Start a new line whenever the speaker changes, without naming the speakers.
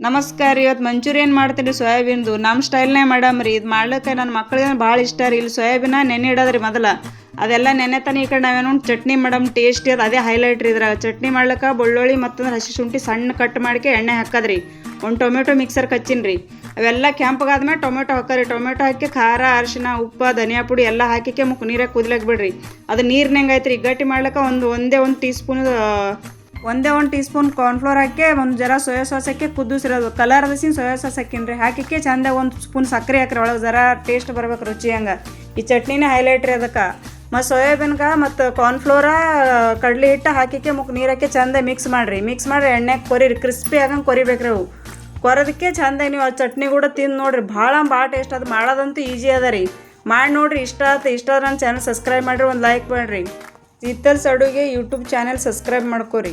ನಮಸ್ಕಾರ ರೀ. ಇವತ್ತು ಮಂಚೂರಿಯನ್ ಮಾಡ್ತೀನಿ ಸೋಯಾಬೀನ್ದು ನಮ್ಮ ಸ್ಟೈಲ್ನೇ ಮಾಡಮ್ರಿ. ಇದು ಮಾಡ್ಲಿಕ್ಕೆ ನನ್ನ ಮಕ್ಳಿಗೆ ಭಾಳ ಇಷ್ಟ ರೀ. ಇಲ್ಲಿ ಸೋಯಾಬೀನ ನೆನೆ ಇಡೋದ್ರಿ ಮೊದಲ ಅದೆಲ್ಲ ನೆನೆತಾನೆ. ಈ ಕಡೆ ನಾವೇನೋ ಚಟ್ನಿ ಮಾಡಮ್ ಟೇಸ್ಟಿ ಅದು ಅದೇ ಹೈಲೈಟ್ ರೀ. ಇದ್ರಾಗ ಚಟ್ನಿ ಮಾಡ್ಲಿಕ್ಕೆ ಬೆಳ್ಳುಳ್ಳಿ ಮತ್ತು ಹಸಿ ಶುಂಠಿ ಸಣ್ಣ ಕಟ್ ಮಾಡ್ಕೆ ಎಣ್ಣೆ ಹಾಕೋದ್ರಿ. ಒಂದು ಟೊಮೆಟೊ ಮಿಕ್ಸರ್ ಕಚ್ಚಿನಿ ರೀ. ಅವೆಲ್ಲ ಕೆಂಪಗಾದ್ಮೇಲೆ ಟೊಮೆಟೊ ಹಾಕೋರಿ. ಟೊಮೆಟೊ ಹಾಕಿ ಖಾರ ಅರಿಶಿನ ಉಪ್ಪು ಧನಿಯಾ ಪುಡಿ ಎಲ್ಲ ಹಾಕಿಕೆ ನೀರಾಗ ಕುದಿಲಕ್ಕೆ ಬಿಡ್ರಿ. ಅದು ನೀರಿನಂಗೆ ಐತ್ರಿ. ಗಟ್ಟಿ ಮಾಡ್ಲಿಕ್ಕೆ ಒಂದೇ ಒಂದು ಟೀ ಸ್ಪೂನ್ ಕಾರ್ನ್ಫ್ಲೋರ್ ಹಾಕಿ ಒಂದು ಜರ ಸೋಯಾ ಸಾಸ್ ಹಾಕಿ ಕುದಿಸಿರೋದು ಕಲರ್ ಅದಸಿನ ಸೋಯಾ ಸಾಸ್ ಹಾಕಿನ್ರಿ. ಹಾಕಿಕ್ಕೆ ಚಂದ ಒಂದು ಸ್ಪೂನ್ ಸಕ್ಕರೆ ಹಾಕ್ರಿ. ಒಳಗೆ ಜರ ಟೇಸ್ಟ್ ಬರ್ಬೇಕು ರುಚಿ ಹಂಗೆ. ಈ ಚಟ್ನಿನೇ ಹೈಲೈಟ್ ರೀ ಅದಕ್ಕೆ. ಮತ್ತು ಸೋಯಾಬೀನ್ಗೆ ಮತ್ತು ಕಾರ್ನ್ಫ್ಲೋರ ಕಡ್ಲೆ ಹಿಟ್ಟು ಹಾಕಿಕ್ಕೆ ನೀರು ಹಾಕಿ ಚಂದ ಮಿಕ್ಸ್ ಮಾಡಿರಿ ಎಣ್ಣೆಗೆ ಕೊರಿರಿ. ಕ್ರಿಸ್ಪಿ ಆಗಂಗೆ ಕೊರಿಬೇಕ್ರಿ. ಅವು ಕೊರೋದಕ್ಕೆ ಚಂದ ನೀವು ಆ ಚಟ್ನಿ ಕೂಡ ತಿಂದು ನೋಡಿರಿ. ಭಾಳ ಟೇಸ್ಟ್ ಅದು. ಮಾಡೋದಂತೂ ಈಜಿ ಅದ ರೀ. ಮಾಡಿ ನೋಡಿರಿ. ಇಷ್ಟ ನನ್ನ ಚಾನಲ್ ಸಬ್ಸ್ಕ್ರೈಬ್ ಮಾಡಿರಿ, ಒಂದು ಲೈಕ್ ಮಾಡಿರಿ. ಇತ್ತಲ್ಸ್ ಅಡುಗೆ ಯೂಟ್ಯೂಬ್ ಚಾನಲ್ ಸಬ್ಸ್ಕ್ರೈಬ್ ಮಾಡ್ಕೊರಿ.